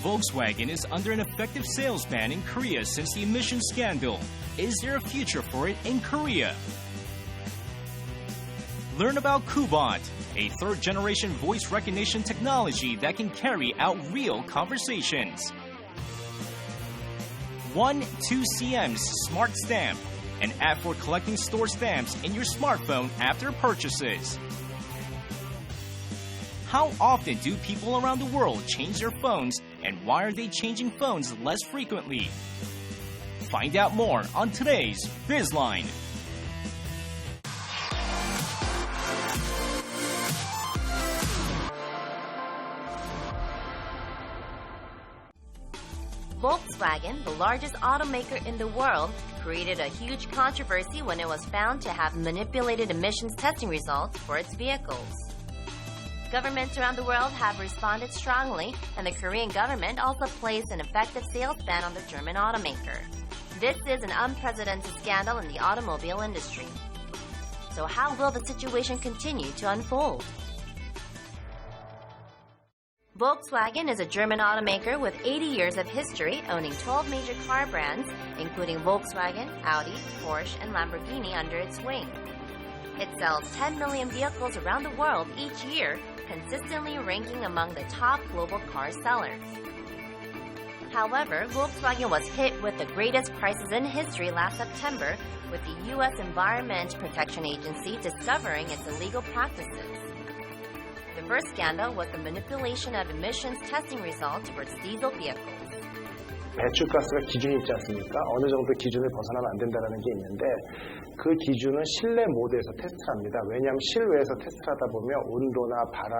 Volkswagen is under an effective sales ban in Korea since the emission scandal. Is there a future for it in Korea? Learn about Kubot, a third-generation voice recognition technology that can carry out real conversations. 원투씨엠's Smart Stamp, an app for collecting store stamps in your smartphone after purchases. How often do people around the world change their phones, and why are they changing phones less frequently? Find out more on today's Bizline. Volkswagen, the largest automaker in the world, created a huge controversy when it was found to have manipulated emissions testing results for its vehicles. Governments around the world have responded strongly, and the Korean government also placed an effective sales ban on the German automaker. This is an unprecedented scandal in the automobile industry. So how will the situation continue to unfold? Volkswagen is a German automaker with 80 years of history, owning 12 major car brands, including Volkswagen, Audi, Porsche, and Lamborghini under its wing. It sells 10 million vehicles around the world each year, consistently ranking among the top global car sellers. However, Volkswagen was hit with the greatest crisis in history last September, with the U.S. Environment Protection Agency discovering its illegal practices. The first scandal was the manipulation of emissions testing results for its diesel vehicles. 배출가스가 기준이 있지 않습니까? 어느 정도 기준을 벗어나면 안 된다는 게 있는데 그 기준은 실내 모드에서 테스트를 합니다. 왜냐하면 실외에서 테스트를 하다 보면 온도나 바람,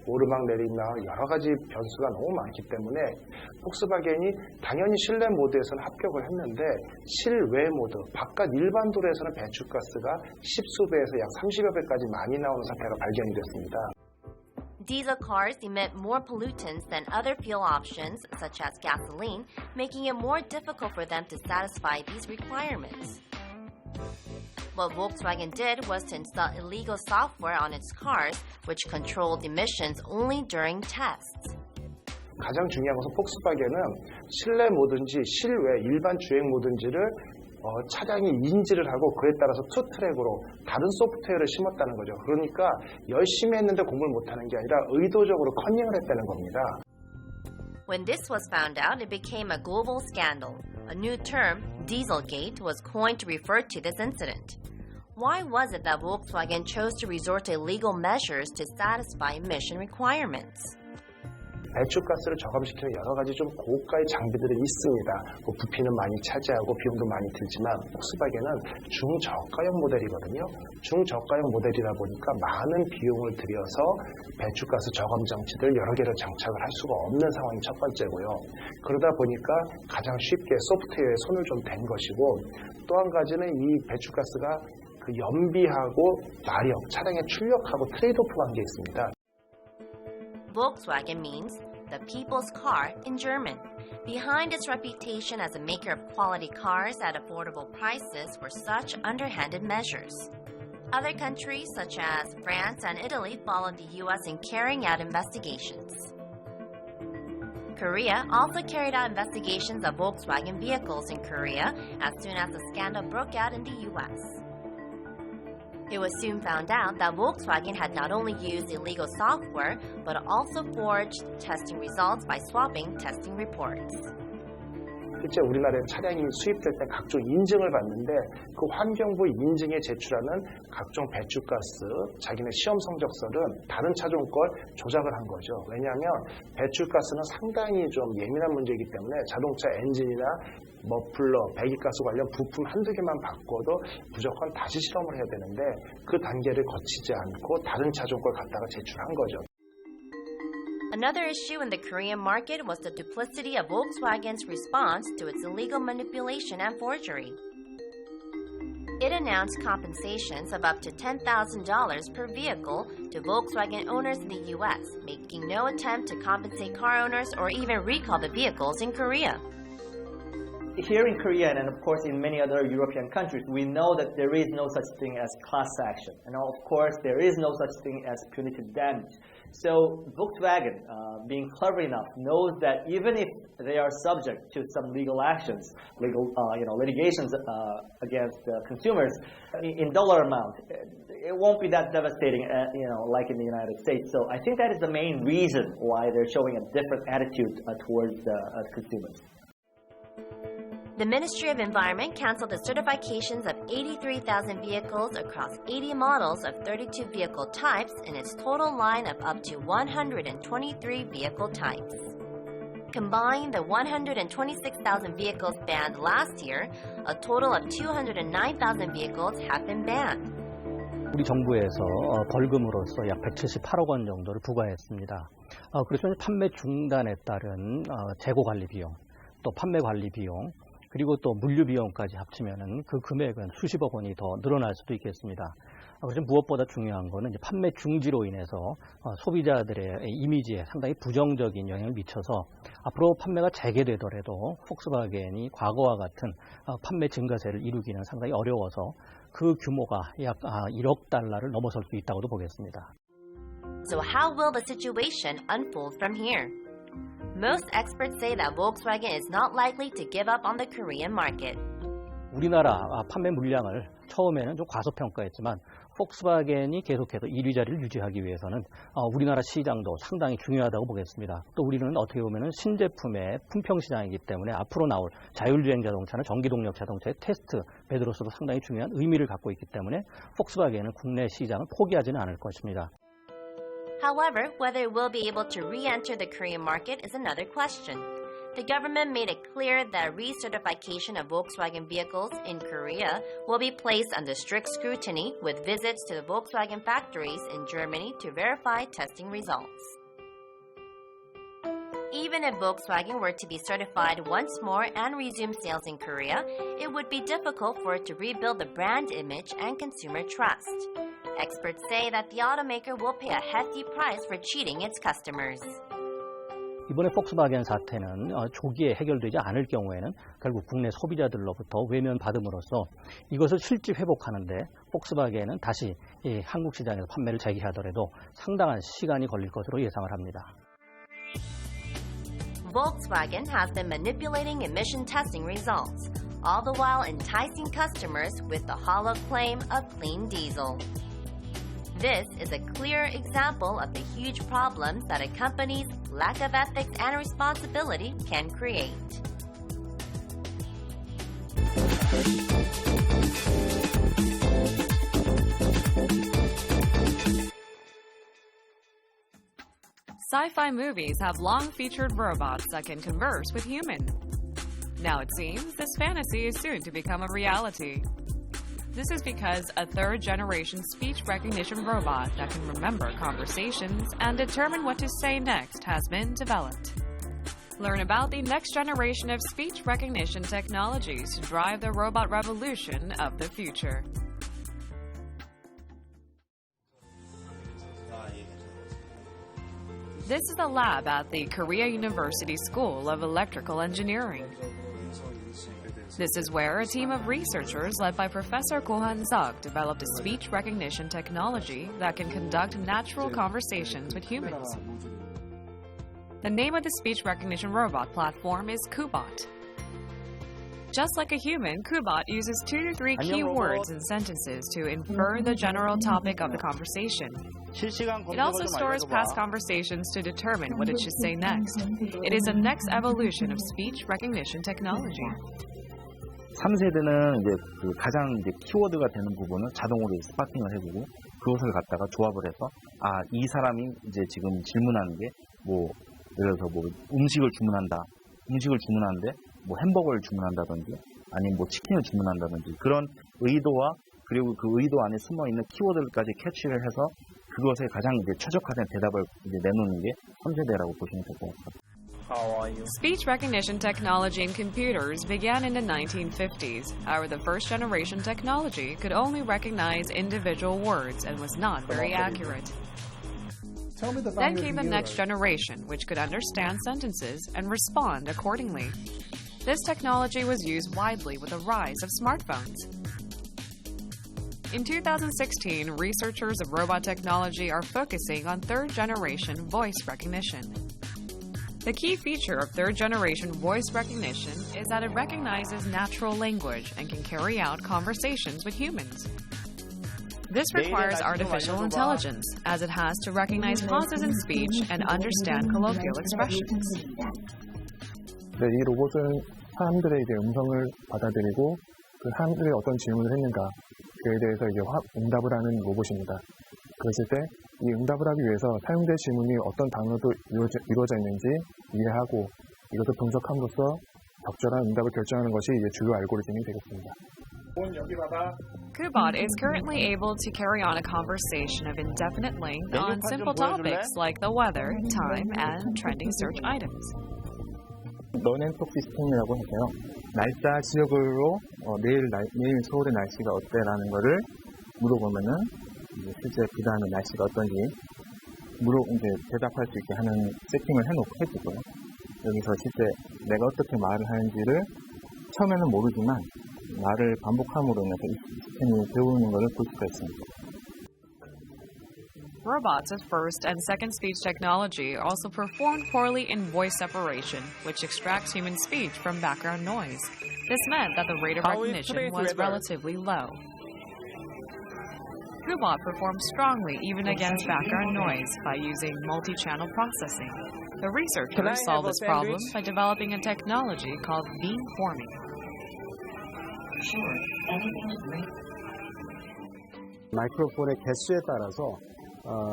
오르막내리막 여러 가지 변수가 너무 많기 때문에 폭스바겐이 당연히 실내 모드에서는 합격을 했는데 실외 모드, 바깥 일반 도로에서는 배출가스가 10수배에서 약 30여 배까지 많이 나오는 사태가 발견이 됐습니다. Diesel cars emit more pollutants than other fuel options, such as gasoline, making it more difficult for them to satisfy these requirements. What Volkswagen did was to install illegal software on its cars, which controlled emissions only during tests. 가장 중요한 것은 폭스바겐은 실내 모든지 실외 일반 주행 모든지를 차량이 인지를 하고 그에 따라서 투 트랙으로 다른 소프트웨어를 심었다는 거죠. 그러니까 열심히 했는데 공부를 못하는 게 아니라 의도적으로 컨닝을 했다는 겁니다. When this was found out, it became a global scandal. A new term, Dieselgate, was coined to refer to this incident. Why was it that Volkswagen chose to resort to illegal measures to satisfy emission requirements? 배출가스를 저감시키는 여러 가지 좀 고가의 장비들이 있습니다. 부피는 많이 차지하고 비용도 많이 들지만 폭스바겐은 중저가형 모델이거든요. 중저가형 모델이다 보니까 많은 비용을 들여서 배출가스 저감 장치들 여러 개를 장착을 할 수가 없는 상황이 첫 번째고요. 그러다 보니까 가장 쉽게 소프트웨어에 손을 좀 댄 것이고 또 한 가지는 이 배출가스가 그 연비하고 마력, 차량의 출력하고 트레이드오프 관계에 있습니다. Volkswagen means the people's car in German. Behind its reputation as a maker of quality cars at affordable prices were such underhanded measures. Other countries such as France and Italy followed the U.S. in carrying out investigations. Korea also carried out investigations of Volkswagen vehicles in Korea as soon as the scandal broke out in the U.S. It was soon found out that Volkswagen had not only used illegal software, but also forged testing results by swapping testing reports. 실제 우리나라에 차량이 수입될 때 각종 인증을 받는데 그 환경부 인증에 제출하는 각종 배출가스, 자기네 시험 성적서는 다른 차종 걸 조작을 한 거죠. 왜냐하면 배출가스는 상당히 좀 예민한 문제이기 때문에 자동차 엔진이나 머플러, 배기가스 관련 부품 한두 개만 바꿔도 무조건 다시 실험을 해야 되는데 그 단계를 거치지 않고 다른 차종 걸 갖다가 제출한 거죠. Another issue in the Korean market was the duplicity of Volkswagen's response to its illegal manipulation and forgery. It announced compensations of up to $10,000 per vehicle to Volkswagen owners in the U.S., making no attempt to compensate car owners or even recall the vehicles in Korea. Here in Korea and of course in many other European countries, we know that there is no such thing as class action. And of course, there is no such thing as punitive damage. So Volkswagen, being clever enough, knows that even if they are subject to some legal actions, litigations against consumers, in dollar amount, it won't be that devastating, like in the United States. So I think that is the main reason why they're showing a different attitude towards consumers. The Ministry of Environment canceled the certifications of 83,000 vehicles across 80 models of 32 vehicle types in its total line of up to 123 vehicle types. Combine the 126,000 vehicles banned last year, a total of 209,000 vehicles have been banned. 우리 정부에서 벌금으로서 약 178억 원 정도를 부과했습니다. 그래서 판매 중단에 따른 재고 관리 비용, 또 판매 관리 비용, 그리고 또 물류 비용까지 합치면은 그 금액은 수십억 원이 더 늘어날 수도 있겠습니다. 그래서 무엇보다 중요한 거는 이제 판매 중지로 인해서 소비자들의 이미지에 상당히 부정적인 영향을 미쳐서 앞으로 판매가 재개되더라도 폭스바겐이 과거와 같은 판매 증가세를 이루기는 상당히 어려워서 그 규모가 약 1억 달러를 넘어설 수 있다고도 보겠습니다. So how will the situation unfold from here? Most experts say that Volkswagen is not likely to give up on the Korean market. 우리나라 판매 물량을 처음에는 좀 과소평가했지만 폭스바겐이 계속해서 1위 자리를 유지하기 위해서는 우리나라 시장도 상당히 중요하다고 보겠습니다. 또 우리는 어떻게 보면 신제품의 품평 시장이기 때문에 앞으로 나올 자율주행 자동차나 전기동력 자동차의 테스트 베드로서도 상당히 중요한 의미를 갖고 있기 때문에 폭스바겐은 국내 시장을 포기하지는 않을 것입니다. However, whether it will be able to re-enter the Korean market is another question. The government made it clear that recertification of Volkswagen vehicles in Korea will be placed under strict scrutiny with visits to the Volkswagen factories in Germany to verify testing results. Even if Volkswagen were to be certified once more and resume sales in Korea, it would be difficult for it to rebuild the brand image and consumer trust. Experts say that the automaker will pay a hefty price for cheating its customers. 이번에 폭스바겐 사태는 조기에 해결되지 않을 경우에는 결국 국내 소비자들로부터 외면받음으로써 이것을 실질 회복하는데 폭스바겐은 다시 한국 시장에서 판매를 재개하더라도 상당한 시간이 걸릴 것으로 예상을 합니다. Volkswagen has been manipulating emission testing results, all the while enticing customers with the hollow claim of clean diesel. This is a clear example of the huge problems that a company's lack of ethics and responsibility can create. Sci-fi movies have long featured robots that can converse with humans. Now it seems this fantasy is soon to become a reality. This is because a third-generation speech recognition robot that can remember conversations and determine what to say next has been developed. Learn about the next generation of speech recognition technologies to drive the robot revolution of the future. This is a lab at the Korea University School of Electrical Engineering. This is where a team of researchers led by Professor Ko Han-seok developed a speech recognition technology that can conduct natural conversations with humans. The name of the speech recognition robot platform is Kubot. Just like a human, Kubot uses 2 to 3 key words and sentences to infer the general topic of the conversation. It also stores past conversations to determine what it should say next. It is the next evolution of speech recognition technology. 3세대는 이제 그 가장 이제 키워드가 되는 부분을 자동으로 스파팅을 해주고 그것을 갖다가 조합을 해서 이 사람이 이제 지금 질문하는 게 뭐 예를 들어서 뭐 음식을 주문하는데 뭐 햄버거를 주문한다든지 아니면 뭐 치킨을 주문한다든지 그런 의도와 그리고 그 의도 안에 숨어 있는 키워드까지 캐치를 해서 그것에 가장 이제 최적화된 대답을 이제 내놓는 게 3세대라고 보시면 될 것 같습니다. Speech recognition technology in computers began in the 1950s. However, the first generation technology could only recognize individual words and was not very accurate. Then came the next generation, which could understand sentences and respond accordingly. This technology was used widely with the rise of smartphones. In 2016, researchers of robot technology are focusing on third-generation voice recognition. The key feature of third-generation voice recognition is that it recognizes natural language and can carry out conversations with humans. This requires artificial intelligence, as it has to recognize pauses in speech and understand colloquial expressions. 네, 이 로봇은 사람들의 이제 음성을 받아들이고 그 사람들이 어떤 질문을 했는가 그에 대해서 이제 응답을 하는 로봇입니다. 그랬을 때 이 응답을 하기 위해서 사용자 질문이 어떤 단어도 이루어져 있는지 이해하고 이것을 분석함으로써 적절한 응답을 결정하는 것이 이제 주요 알고리즘이 되겠습니다. Kubot is currently able to carry on a conversation of indefinite length on simple topics like the weather, time, and trending search items. 런앤톡 시스템이라고 해서요. 날짜 지역으로 내일 서울의 날씨가 어때라는 거를 물어보면은 실제 그 다음에 날씨가 어떤지 이제 대답할 수 있게 하는 세팅을 해주고요. 여기서 실제 내가 어떻게 말을 하는지를 처음에는 모르지만 말을 반복함으로 인해서 이 시스템이 배우는 것을 볼 수가 있습니다. Robots with first and second speech technology also performed poorly in voice separation, which extracts human speech from background noise. This meant that the rate of recognition was relatively low. Kubot performed strongly even against background noise by using multi-channel processing. The researchers solved this problem by developing a technology called beamforming. 마이크로폰의 개수에 따라서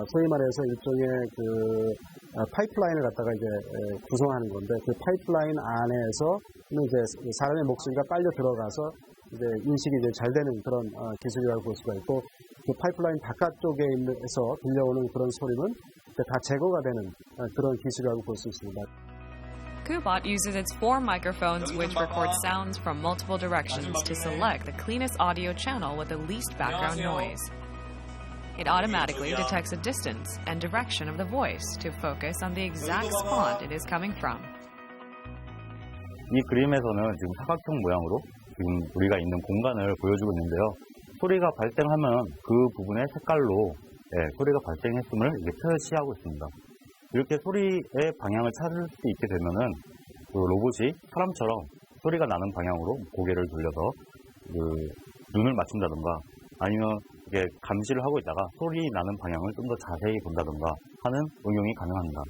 소위 말해서 일종의 그 파이프라인을 갖다가 이제 구성하는 건데 그 파이프라인 안에서는 이제 사람의 목소리가 빨려 들어가서 이제 인식이 이제 잘 되는 그런 기술이라고 볼 수가 있고 그 파이프라인 바깥쪽에서 들려오는 그런 소리는 다 제거가 되는 그런 기술이라고 볼 수 있습니다. Kubot uses its 4 microphones which record sounds from multiple directions to select the cleanest audio channel with the least background noise. It automatically detects the distance and direction of the voice to focus on the exact spot it is coming from. 이 그림에서는 지금 사각형 모양으로 지금 우리가 있는 공간을 보여주고 있는데요. 소리가 발생하면 그 부분의 색깔로 소리가 발생했음을 이제 표시하고 있습니다. 이렇게 소리의 방향을 찾을 수 있게 되면은 그 로봇이 사람처럼 소리가 나는 방향으로 고개를 돌려서 그 눈을 맞춘다든가 아니면 이게 감시를 하고 있다가 소리 나는 방향을 좀 더 자세히 본다든가 하는 응용이 가능합니다.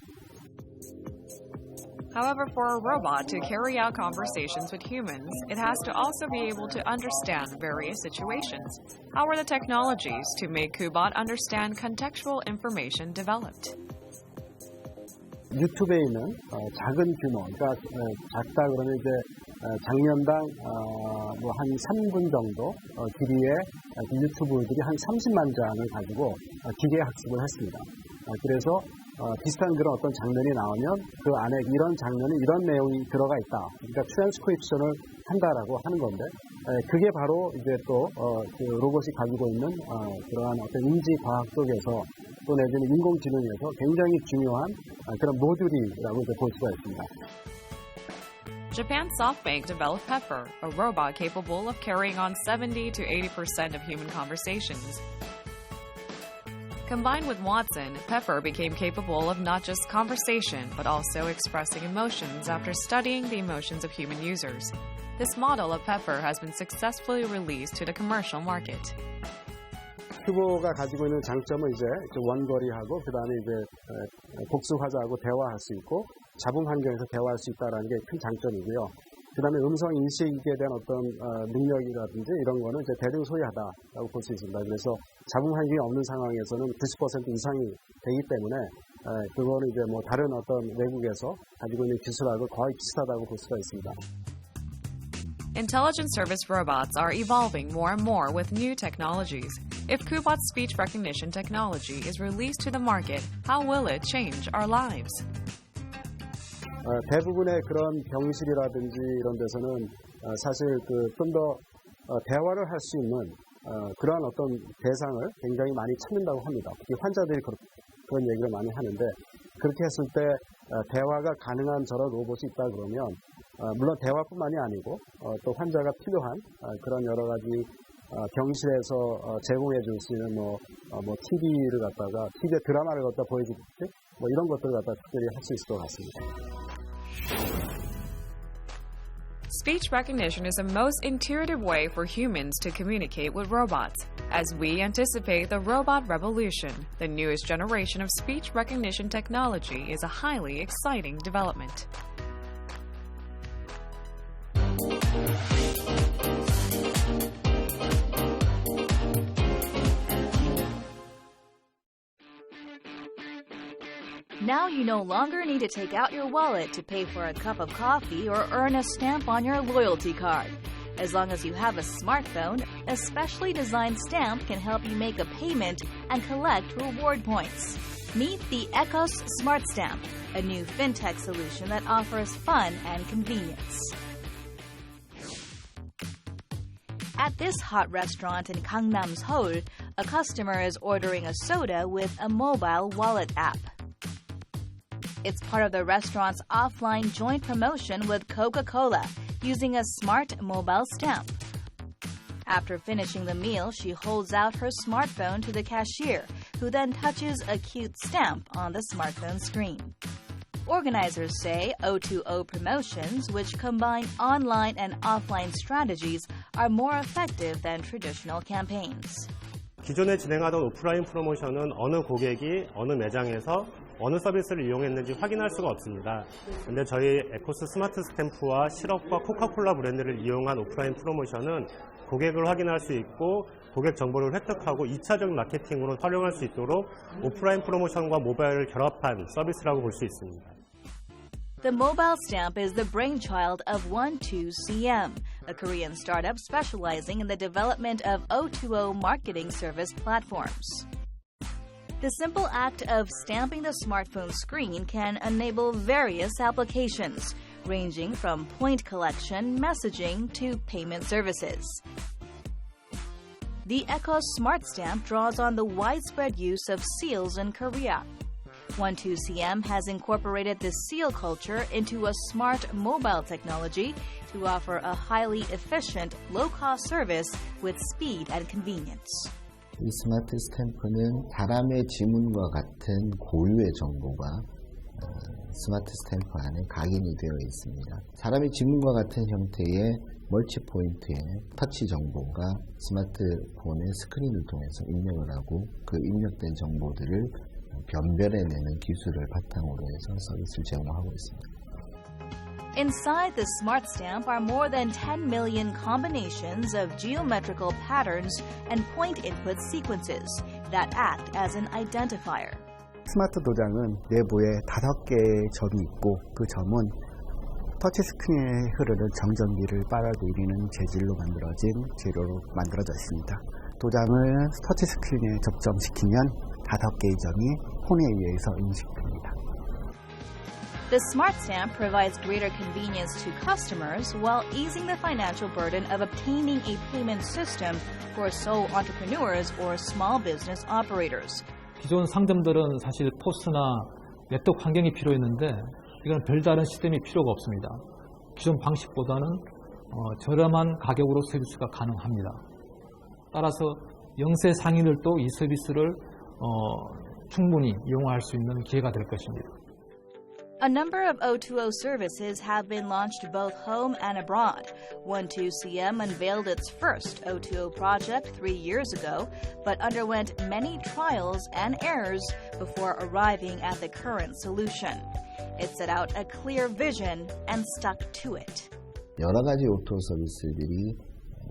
However, for a robot to carry out conversations with humans, it has to also be able to understand various situations. How were the technologies to make Kubot understand contextual information developed? 유튜브에 있는 작은 규모, 그러니까 작다 그러면 이제 장면당 뭐 한 3분 정도 길이의 유튜브들이 한 30만 장을 가지고 기계 학습을 했습니다. 그래서 비슷한 그런 어떤 장면이 나오면 그 안에 이런 장면에 이런 내용이 들어가 있다. 그러니까 트랜스크립션을 한다라고 하는 건데 그게 바로 이제 또 그 로봇이 가지고 있는 그러한 어떤 인지 과학 속에서 또 내지는 인공지능에서 굉장히 중요한 그런 모듈이라고 이제 볼 수가 있습니다. Japan's SoftBank developed Pepper, a robot capable of carrying on 70 to 80% of human conversations. Combined with Watson, Pepper became capable of not just conversation, but also expressing emotions after studying the emotions of human users. This model of Pepper has been successfully released to the commercial market. 큐보가 가지고 있는 장점은 이제 원거리하고 그 다음에 이제 복수 화자하고 대화할 수 있고 잡음 환경에서 대화할 수 있다는 게 큰 장점이고요. 그 다음에 음성 인식에 대한 어떤 능력이라든지 이런 거는 이제 대등소이하다라고 볼 수 있습니다. 그래서 잡음 환경이 없는 상황에서는 90% 이상이 되기 때문에 그거는 이제 뭐 다른 어떤 외국에서 가지고 있는 기술하고 거의 비슷하다고 볼 수가 있습니다. Intelligent service robots are evolving more and more with new technologies. If Kubot's speech recognition technology is released to the market, how will it change our lives? 대부분의 그런 병실이라든지 이런 데서는 사실 좀 더 대화를 할 수 있는 그러한 어떤 대상을 굉장히 많이 찾는다고 합니다. 특히 환자들이 그런 얘기를 많이 하는데 그렇게 했을 때 대화가 가능한 저런 로봇이 있다 그러면 물론 대화뿐만이 아니고 또 환자가 필요한 그런 여러 가지 경실에서 제공해 줄 수 있는 TV를 갖다가 TV에 드라마를 갖다 보여주듯이 이런 것들을 갖다 특별히 할 수 있을 것 같습니다. Speech recognition is the most intuitive way for humans to communicate with robots. As we anticipate the robot revolution, the newest generation of speech recognition technology is a highly exciting development. Now you no longer need to take out your wallet to pay for a cup of coffee or earn a stamp on your loyalty card. As long as you have a smartphone, a specially designed stamp can help you make a payment and collect reward points. Meet the Ecos Smart Stamp, a new fintech solution that offers fun and convenience. At this hot restaurant in Gangnam, Seoul, a customer is ordering a soda with a mobile wallet app. It's part of the restaurant's offline joint promotion with Coca-Cola, using a smart mobile stamp. After finishing the meal, she holds out her smartphone to the cashier, who then touches a cute stamp on the smartphone screen. Organizers say O2O promotions, which combine online and offline strategies, are more effective than traditional campaigns. 기존에 진행하던 오프라인 프로모션은 어느 고객이 어느 매장에서 어느 서비스를 이용했는지 확인할 수가 없습니다. 그런데 저희 에코스 스마트 스탬프와 시럽과 코카콜라 브랜드를 이용한 오프라인 프로모션은 고객을 확인할 수 있고 고객 정보를 획득하고 2차적 마케팅으로 활용할 수 있도록 오프라인 프로모션과 모바일을 결합한 서비스라고 볼 수 있습니다. The mobile stamp is the brainchild of 원투씨엠, a Korean startup specializing in the development of O2O marketing service platforms. The simple act of stamping the smartphone screen can enable various applications, ranging from point collection, messaging, to payment services. The Ecos Smart Stamp draws on the widespread use of seals in Korea. 원투씨엠 has incorporated the seal culture into a smart mobile technology to offer a highly efficient, low-cost service with speed and convenience. 이 스마트 스탬프는 사람의 지문과 같은 고유의 정보가 스마트 스탬프 안에 각인이 되어 있습니다. 사람의 지문과 같은 형태의 멀치 포인트의 터치 정보가 스마트폰의 스크린을 통해서 입력을 하고 그 입력된 정보들을 변별해내는 기술을 바탕으로 해서 서비스를 제공하고 있습니다. Inside the Smart Stamp are more than 10 million combinations of geometrical patterns and point input sequences that act as an identifier. 스마트 도장은 내부에 5개의 점이 있고 그 점은 터치스크린에 흐르는 정전기를 빨아들이는 재질로 만들어진 재료로 만들어져 있습니다. 도장을 터치스크린에 접점시키면 5개의 점이 폰에 의해서 인식됩니다. The Smart Stamp provides greater convenience to customers while easing the financial burden of obtaining a payment system for sole entrepreneurs or small business operators. 기존 상점들은 사실 포스나 네트워크 환경이 필요했는데 이건 별다른 시스템이 필요가 없습니다. 기존 방식보다는 저렴한 가격으로 서비스가 가능합니다. 따라서 영세 상인들도 이 서비스를 충분히 이용할 수 있는 기회가 될 것입니다. A number of O2O services have been launched both home and abroad. 원투씨엠 unveiled its first O2O project 3 years ago, but underwent many trials and errors before arriving at the current solution. It set out a clear vision and stuck to it. 여러 가지 O2O 서비스들이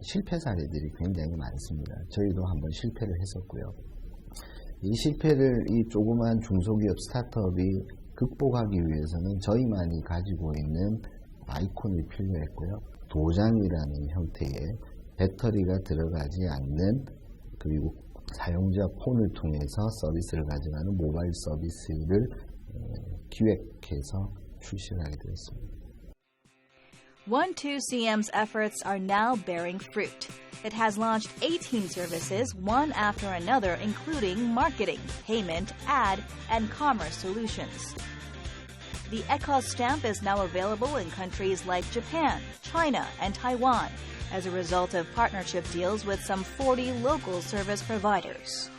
실패 사례들이 굉장히 많습니다. 저희도 한번 실패를 했었고요. 이 실패를 이 조그만 중소기업 스타트업이 극복하기 위해서는 저희만이 가지고 있는 아이콘이 필요했고요. 도장이라는 형태의 배터리가 들어가지 않는 그리고 사용자 폰을 통해서 서비스를 가져가는 모바일 서비스를 기획해서 출시를 하게 되었습니다. 원투씨엠's efforts are now bearing fruit. It has launched 18 services, one after another, including marketing, payment, ad, and commerce solutions. The Ecos stamp is now available in countries like Japan, China, and Taiwan, as a result of partnership deals with some 40 local service providers.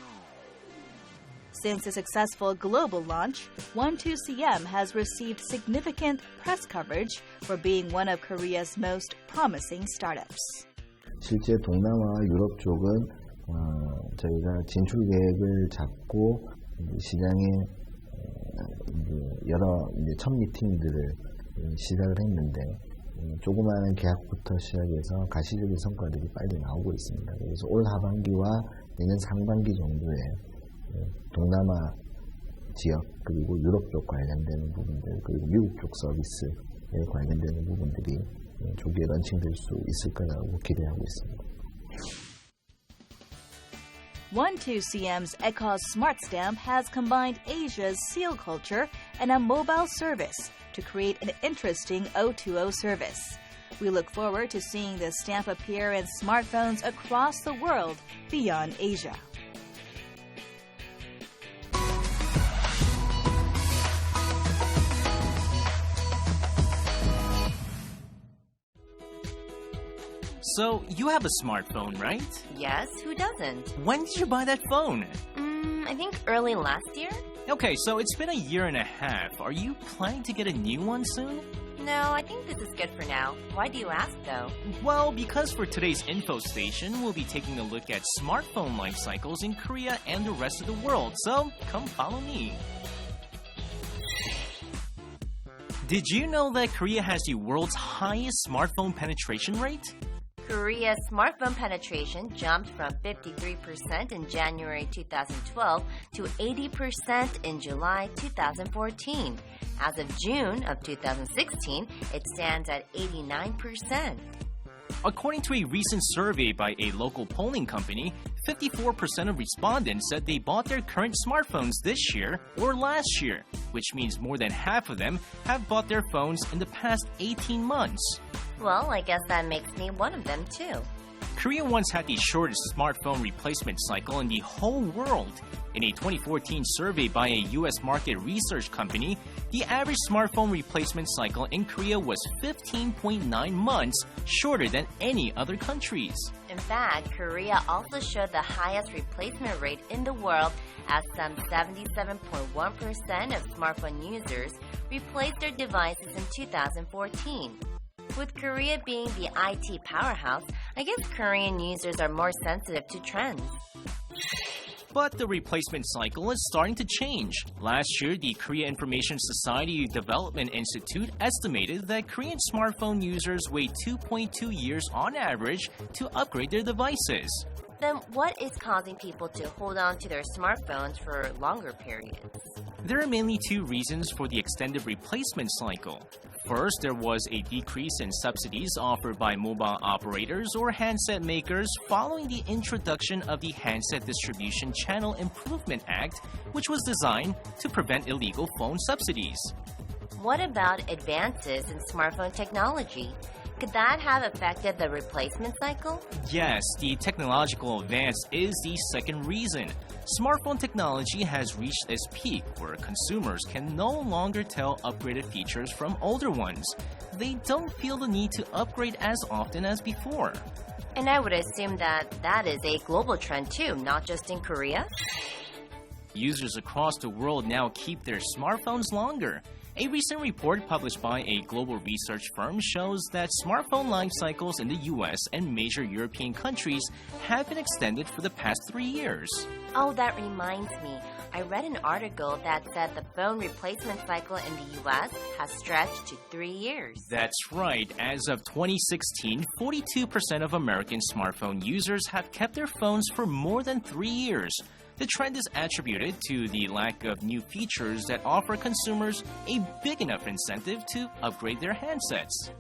Since a successful global launch, 원투씨엠 has received significant press coverage for being one of Korea's most promising startups. 실제 동남아 유럽 쪽은 저희가 진출 계획을 잡고 시장에 여러 첫 미팅들을 시작을 했는데 조그마한 계약부터 시작해서 가시적인 성과들이 빨리 나오고 있습니다. 그래서 올 하반기와 내년 상반기 정도에 동남아 지역 그리고 유럽 쪽 관련되는 부분들 그리고 미국 쪽 서비스에 관련되는 부분들이 조기에 런칭될 수 있을 거라고 기대하고 있습니다. 원투씨엠's Ecos Smart Stamp has combined Asia's seal culture and a mobile service to create an interesting O2O service. We look forward to seeing this stamp appear in smartphones across the world beyond Asia. So, you have a smartphone, right? Yes, who doesn't? When did you buy that phone? I think early last year? Okay, so it's been a year and a half. Are you planning to get a new one soon? No, I think this is good for now. Why do you ask, though? Well, because for today's info station, we'll be taking a look at smartphone life cycles in Korea and the rest of the world. So, come follow me. Did you know that Korea has the world's highest smartphone penetration rate? Korea's smartphone penetration jumped from 53% in January 2012 to 80% in July 2014. As of June of 2016, it stands at 89%. According to a recent survey by a local polling company, 54% of respondents said they bought their current smartphones this year or last year, which means more than half of them have bought their phones in the past 18 months. Well, I guess that makes me one of them too. Korea once had the shortest smartphone replacement cycle in the whole world. In a 2014 survey by a U.S. market research company, the average smartphone replacement cycle in Korea was 15.9 months, shorter than any other countries. In fact, Korea also showed the highest replacement rate in the world, as some 77.1% of smartphone users replaced their devices in 2014. With Korea being the IT powerhouse, I guess Korean users are more sensitive to trends. But the replacement cycle is starting to change. Last year, the Korea Information Society Development Institute estimated that Korean smartphone users wait 2.2 years on average to upgrade their devices. Then what is causing people to hold on to their smartphones for longer periods? There are mainly two reasons for the extended replacement cycle. First, there was a decrease in subsidies offered by mobile operators or handset makers following the introduction of the Handset Distribution Channel Improvement Act, which was designed to prevent illegal phone subsidies. What about advances in smartphone technology? Could that have affected the replacement cycle? Yes, the technological advance is the second reason. Smartphone technology has reached its peak where consumers can no longer tell upgraded features from older ones. They don't feel the need to upgrade as often as before. And I would assume that is a global trend too, not just in Korea? Users across the world now keep their smartphones longer. A recent report published by a global research firm shows that smartphone life cycles in the US and major European countries have been extended for the past 3 years. Oh, that reminds me. I read an article that said the phone replacement cycle in the US has stretched to 3 years. That's right. As of 2016, 42% of American smartphone users have kept their phones for more than 3 years. The trend is attributed to the lack of new features that offer consumers a big enough incentive to upgrade their handsets.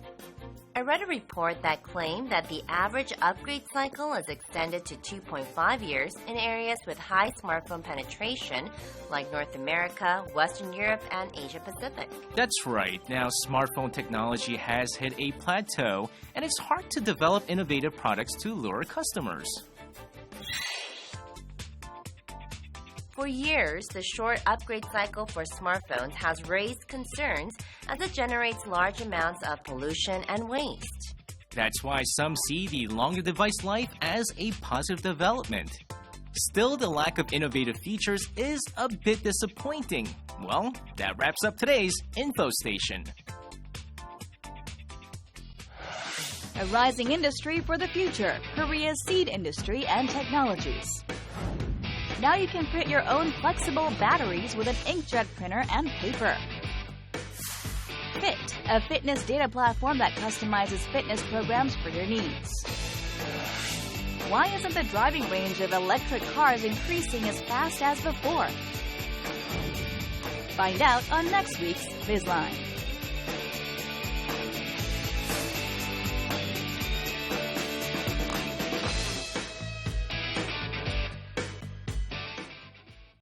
I read a report that claimed that the average upgrade cycle is extended to 2.5 years in areas with high smartphone penetration like North America, Western Europe, and Asia Pacific. That's right. Now, smartphone technology has hit a plateau, and it's hard to develop innovative products to lure customers. For years, the short upgrade cycle for smartphones has raised concerns as it generates large amounts of pollution and waste. That's why some see the longer device life as a positive development. Still, the lack of innovative features is a bit disappointing. Well, that wraps up today's Info Station. A rising industry for the future, Korea's seed industry and technologies. Now you can print your own flexible batteries with an inkjet printer and paper. Fit, a fitness data platform that customizes fitness programs for your needs. Why isn't the driving range of electric cars increasing as fast as before? Find out on next week's Bizline.